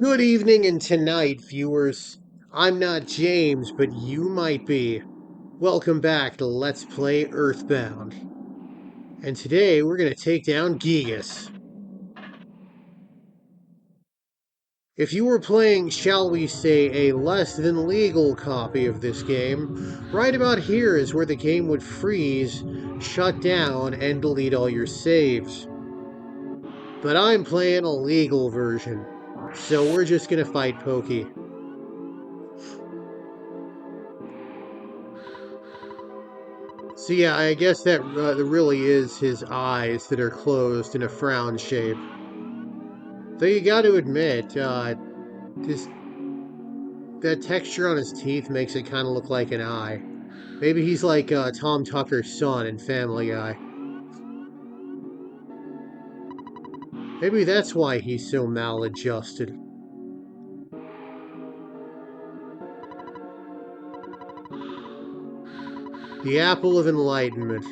Good evening and tonight, viewers. I'm not James, but you might be. Welcome back to Let's Play Earthbound. And today we're going to take down Giygas. If you were playing, shall we say, a less than legal copy of this game, right about here is where the game would freeze, shut down, and delete all your saves. But I'm playing a legal version, so we're just going to fight Pokey. So yeah, I guess that really is his eyes that are closed in a frown shape. Though you got to admit, this that texture on his teeth makes it kind of look like an eye. Maybe he's like Tom Tucker's son in Family Guy. Maybe that's why he's so maladjusted. The apple of enlightenment.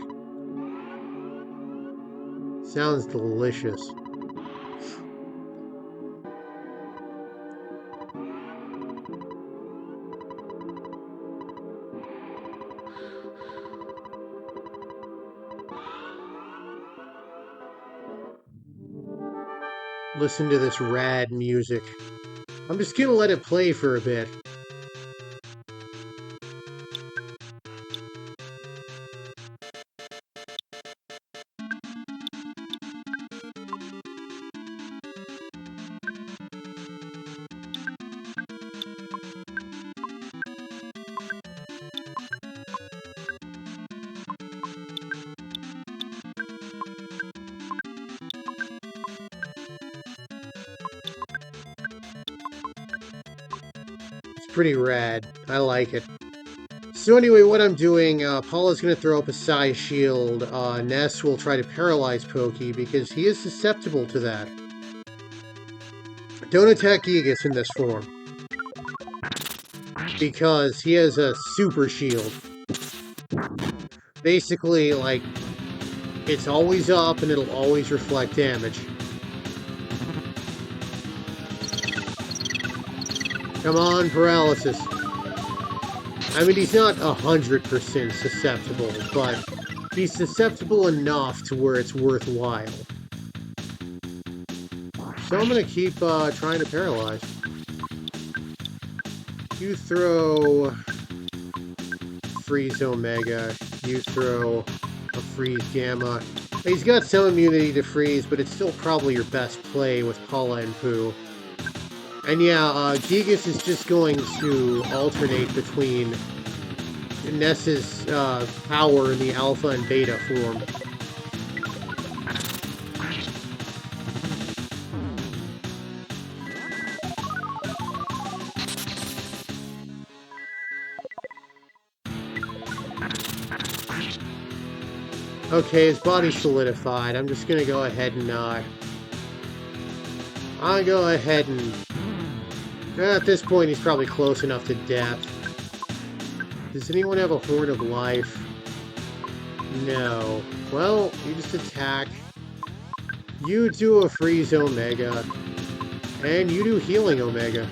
Sounds delicious. Listen to this rad music. I'm just gonna let it play for a bit. It's pretty rad. I like it. So anyway, what I'm doing, Paula's going to throw up a Psy Shield. Ness will try to paralyze Pokey because he is susceptible to that. Don't attack Giygas in this form, because he has a Super Shield. Basically, like, it's always up and it'll always reflect damage. Come on, paralysis. I mean, he's not 100% susceptible, but he's susceptible enough to where it's worthwhile. So I'm going to keep trying to paralyze. You throw Freeze Omega. You throw a Freeze Gamma. He's got some immunity to Freeze, but it's still probably your best play with Paula and Pooh. And yeah, Giygas is just going to alternate between Ness's power in the Alpha and Beta form. Okay, his body's solidified. I'm just gonna go ahead and, I'll go ahead and... At this point, he's probably close enough to death. Does anyone have a Horn of Life? No. Well, you just attack. You do a Freeze Omega. And you do Healing Omega.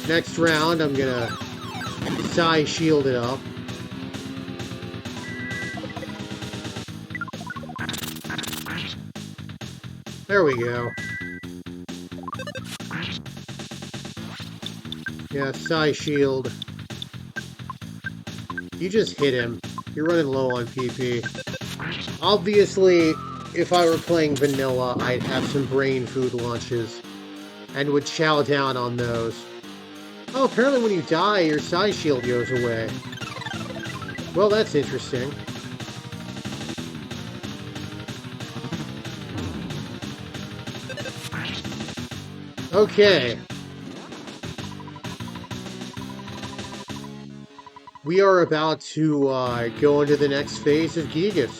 Next round, I'm gonna Psy Shield it up. There we go. Yeah, Psy Shield. You just hit him. You're running low on PP. Obviously, if I were playing vanilla, I'd have some brain food lunches. And would chow down on those. Oh, apparently when you die, your Psy Shield goes away. Well, that's interesting. Okay. We are about to go into the next phase of Giygas.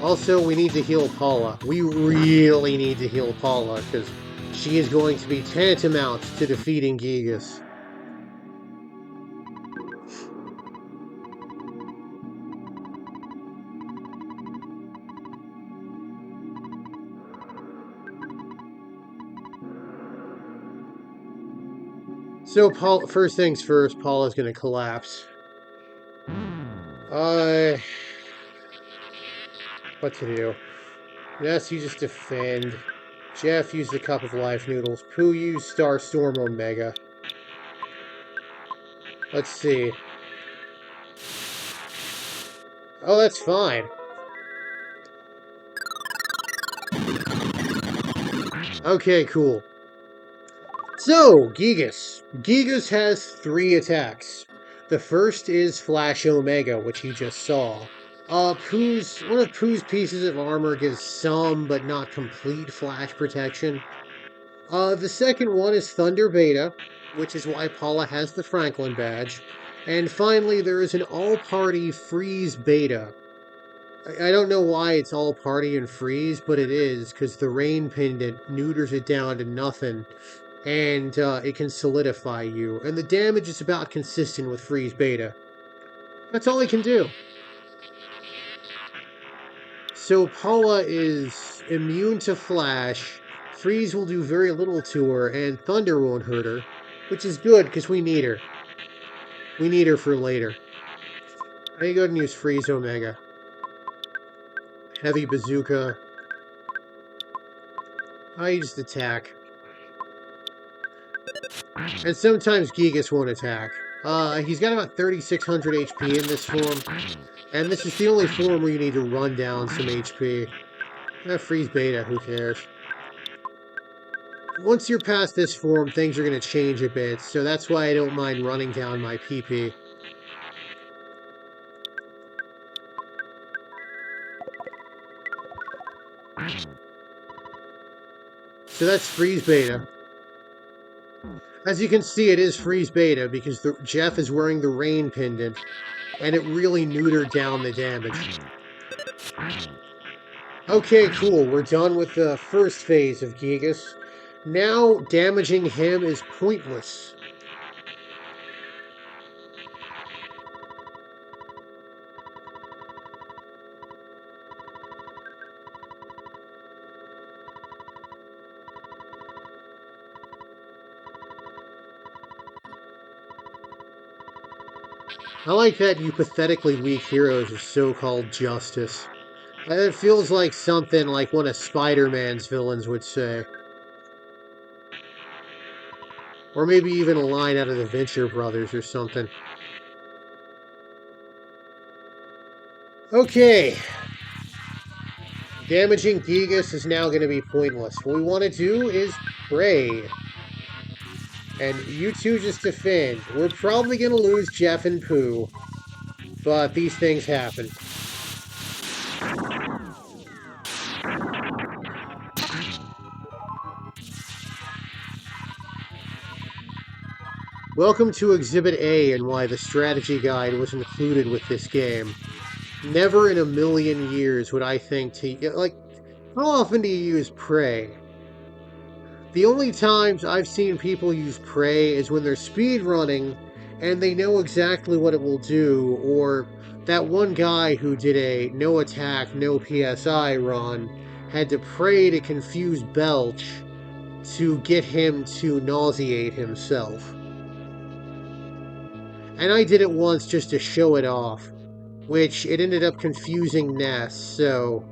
Also, we need to heal Paula. We really need to heal Paula, because she is going to be tantamount to defeating Giygas. So, first things first, Paula's gonna collapse. What to do? Ness uses Defend. Jeff used the Cup of Life Noodles. Pooh used Starstorm Omega. Let's see. Oh, that's fine. Okay, cool. So, Giygas. Giygas has 3 attacks. The first is Flash Omega, which he just saw. One of Pooh's pieces of armor gives some, but not complete flash protection. The second one is Thunder Beta, which is why Paula has the Franklin badge. And finally, there is an all-party Freeze Beta. I don't know why it's all-party and Freeze, but it is, because the Rain Pendant neuters it down to nothing, and it can solidify you. And the damage is about consistent with Freeze Beta. That's all he can do. So Paula is immune to Flash, Freeze will do very little to her, and Thunder won't hurt her, which is good because we need her. We need her for later. I'm going to go ahead and use Freeze Omega. Heavy Bazooka. I just attack. And sometimes Giygas won't attack. He's got about 3,600 HP in this form, and this is the only form where you need to run down some HP. Freeze Beta, who cares? Once you're past this form, things are going to change a bit, so that's why I don't mind running down my PP. So that's Freeze Beta. As you can see, it is Freeze Beta because Jeff is wearing the Rain Pendant, and it really neutered down the damage. Okay, cool. We're done with the first phase of Giygas. Now, damaging him is pointless. I like that you pathetically weak heroes are so-called justice. It feels like something like one of Spider-Man's villains would say. Or maybe even a line out of the Venture Brothers or something. Okay. Damaging Giygas is now going to be pointless. What we want to do is pray. And you two just defend. We're probably going to lose Jeff and Pooh. But these things happen. Welcome to Exhibit A and why the strategy guide was included with this game. Never in a million years would I think to... Like, how often do you use pray? The only times I've seen people use pray is when they're speedrunning and they know exactly what it will do, or that one guy who did a no attack, no PSI run had to pray to confuse Belch to get him to nauseate himself. And I did it once just to show it off, which it ended up confusing Ness, so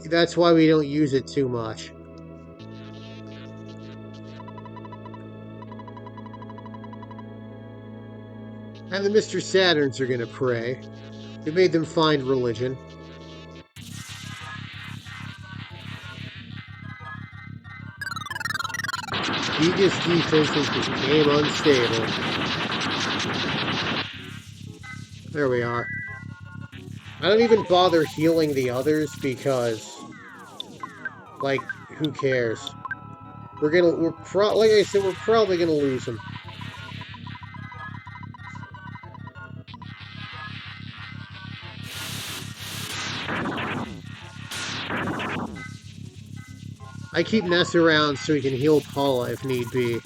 that's why we don't use it too much. And the Mr. Saturns are gonna pray. We made them find religion. Giygas defenses became unstable. There we are. I don't even bother healing the others because, like, who cares? Like I said, we're probably gonna lose them. I keep Ness around so he can heal Paula if need be.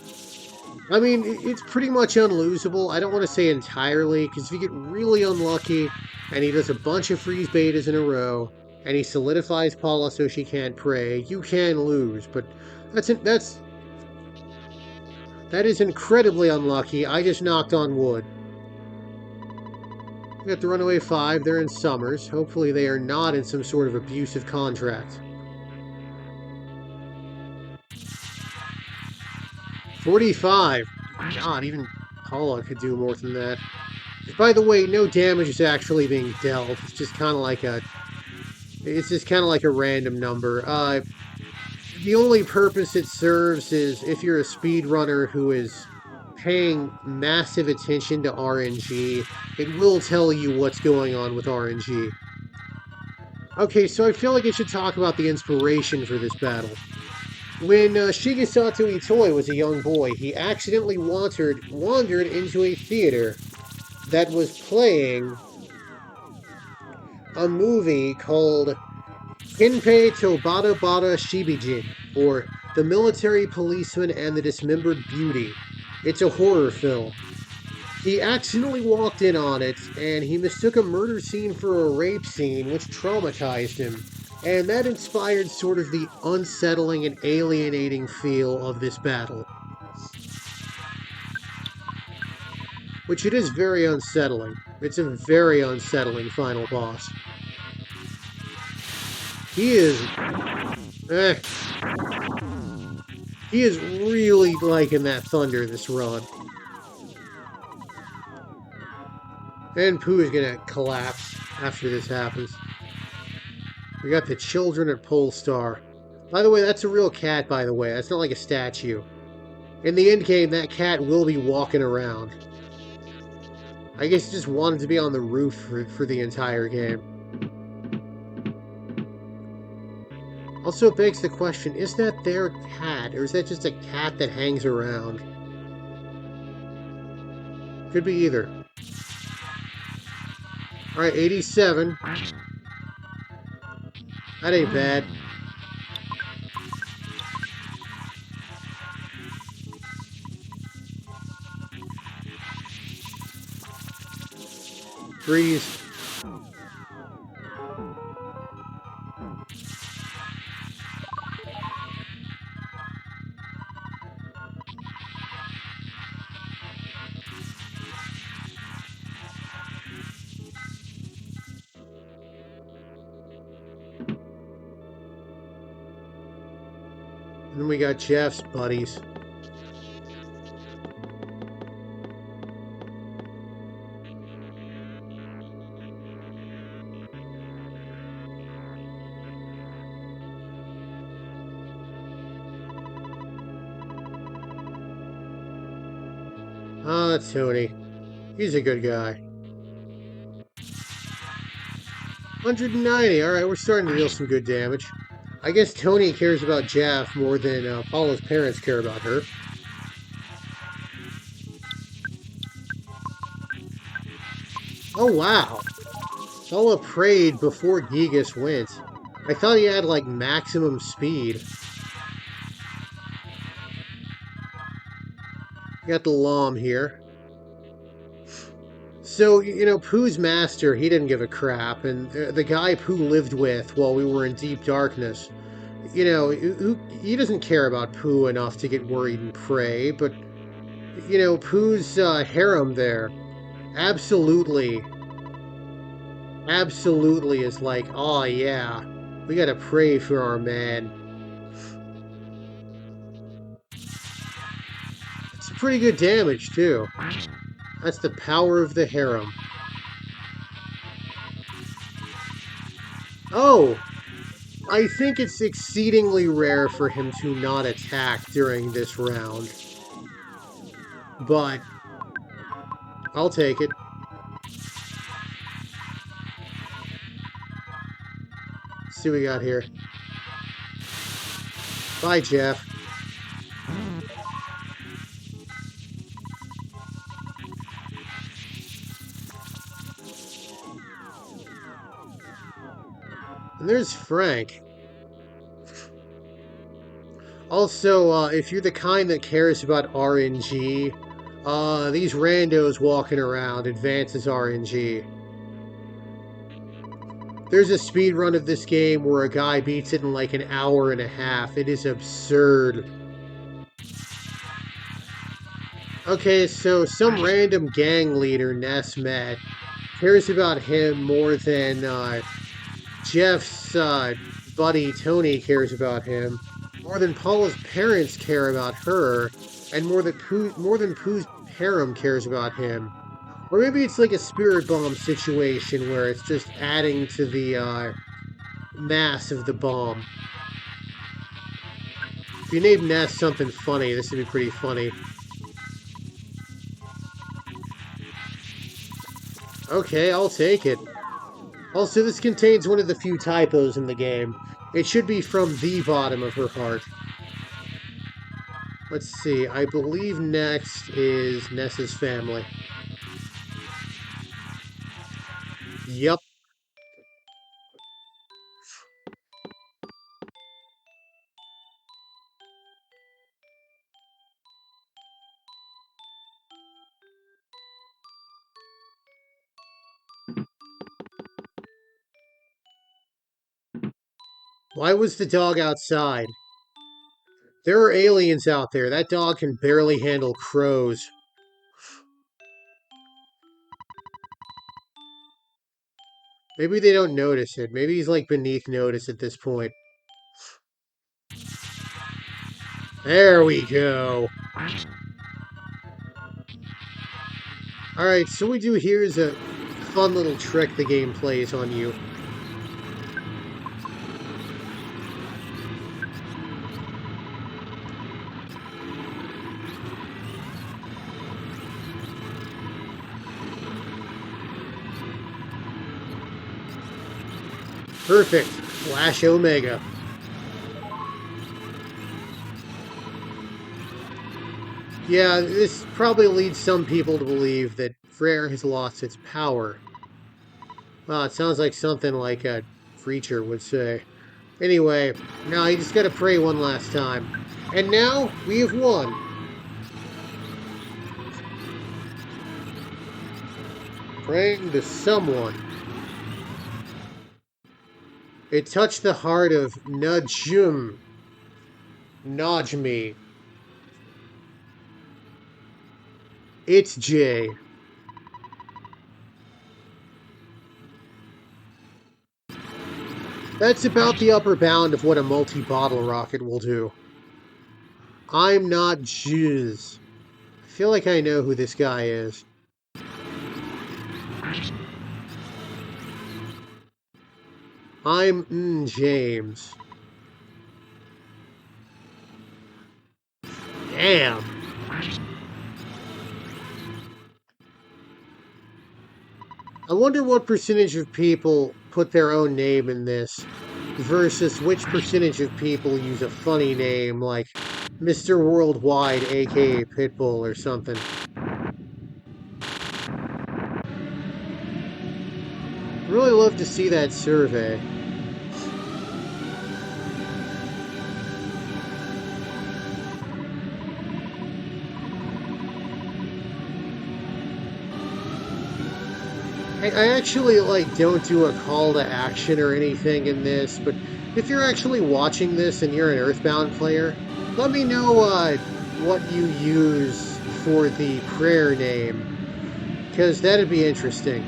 I mean, it's pretty much unlosable. I don't want to say entirely, because if you get really unlucky, and he does a bunch of freeze betas in a row, and he solidifies Paula so she can't pray, you can lose, but that's That is incredibly unlucky. I just knocked on wood. We got the Runaway 5. They're in Summers. Hopefully they are not in some sort of abusive contract. 45. God, even Paula could do more than that. By the way, no damage is actually being dealt. It's just kind of like a... It's just kind of like a random number. The only purpose it serves is if you're a speedrunner who is paying massive attention to RNG, it will tell you what's going on with RNG. Okay, so I feel like I should talk about the inspiration for this battle. When Shigesato Itoi was a young boy, he accidentally wandered into a theater that was playing a movie called Kinpei Tobata Bata Shibijin, or The Military Policeman and the Dismembered Beauty. It's a horror film. He accidentally walked in on it, and he mistook a murder scene for a rape scene, which traumatized him. And that inspired sort of the unsettling and alienating feel of this battle. Which it is very unsettling. It's a very unsettling final boss. He is... He is really liking that thunder this run. And Pooh is gonna collapse after this happens. We got the children at Polestar. By the way, that's a real cat, by the way. That's not like a statue. In the end game, that cat will be walking around. I guess he just wanted to be on the roof for the entire game. Also begs the question, is that their cat, or is that just a cat that hangs around? Could be either. Alright, 87. That ain't bad. Freeze. And then we got Jeff's buddies. Ah, that's Tony. He's a good guy. 190. Alright, we're starting to deal some good damage. I guess Tony cares about Jeff more than Paula's parents care about her. Oh, wow. Paula prayed before Giygas went. I thought he had, like, maximum speed. Got the Lom here. So, you know, Pooh's master, he didn't give a crap, and the guy Pooh lived with while we were in deep darkness, you know, he doesn't care about Pooh enough to get worried and pray, but, you know, Pooh's harem there absolutely is like, oh yeah, we gotta pray for our man. It's pretty good damage, too. That's the power of the harem. Oh! I think it's exceedingly rare for him to not attack during this round. But I'll take it. Let's see what we got here. Bye, Jeff. And there's Frank. Also, if you're the kind that cares about RNG, these randos walking around advances RNG. There's a speed run of this game where a guy beats it in like an hour and a half. It is absurd. Okay, so some random gang leader Ness met cares about him more than Jeff's buddy Tony cares about him, more than Paula's parents care about her, and more than Pooh's harem cares about him. Or maybe it's like a spirit bomb situation where it's just adding to the mass of the bomb. If you name Ness something funny, this would be pretty funny. Okay, I'll take it. Also, this contains one of the few typos in the game. It should be from the bottom of her heart. Let's see, I believe next is Ness's family. Yup. Why was the dog outside? There are aliens out there. That dog can barely handle crows. Maybe they don't notice it. Maybe he's like beneath notice at this point. There we go. Alright, so what we do here is a fun little trick the game plays on you. Perfect. Flash Omega. Yeah, this probably leads some people to believe that Frere has lost its power. Well, it sounds like something like a preacher would say. Anyway, now you just gotta pray one last time. And now, we have won. Praying to someone. It touched the heart of Najmi. It's Jay. That's about the upper bound of what a multi-bottle rocket will do. I'm not Jizz. I feel like I know who this guy is. I'm James. Damn. I wonder what percentage of people put their own name in this versus which percentage of people use a funny name like Mr. Worldwide, aka Pitbull, or something. Really love to see that survey. I actually like don't do a call to action or anything in this, but if you're actually watching this and you're an Earthbound player, let me know what you use for the prayer name, because that'd be interesting.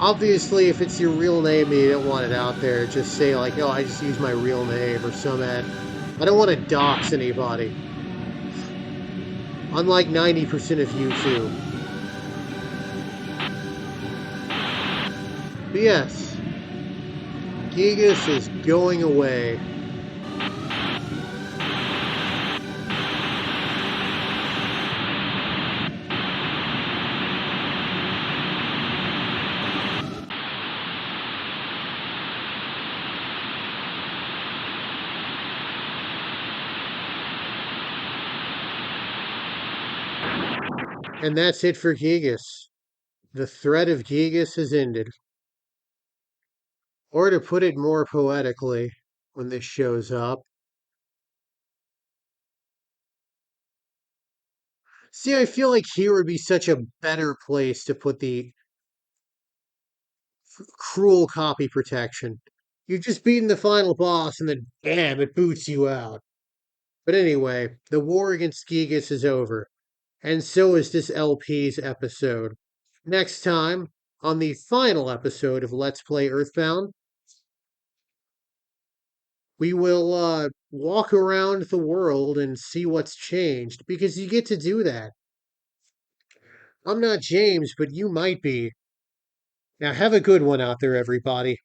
Obviously, if it's your real name and you don't want it out there, just say like, "Oh, I just use my real name" or some ad. I don't want to dox anybody. Unlike 90% of YouTube. But yes, Giygas is going away. And that's it for Giygas. The threat of Giygas has ended. Or to put it more poetically, when this shows up, see, I feel like here would be such a better place to put the Cruel copy protection. You've just beaten the final boss and then bam, it boots you out. But anyway, the war against Giygas is over, and so is this LP's episode. Next time, on the final episode of Let's Play Earthbound, we will walk around the world and see what's changed, because you get to do that. I'm not James, but you might be. Now have a good one out there, everybody.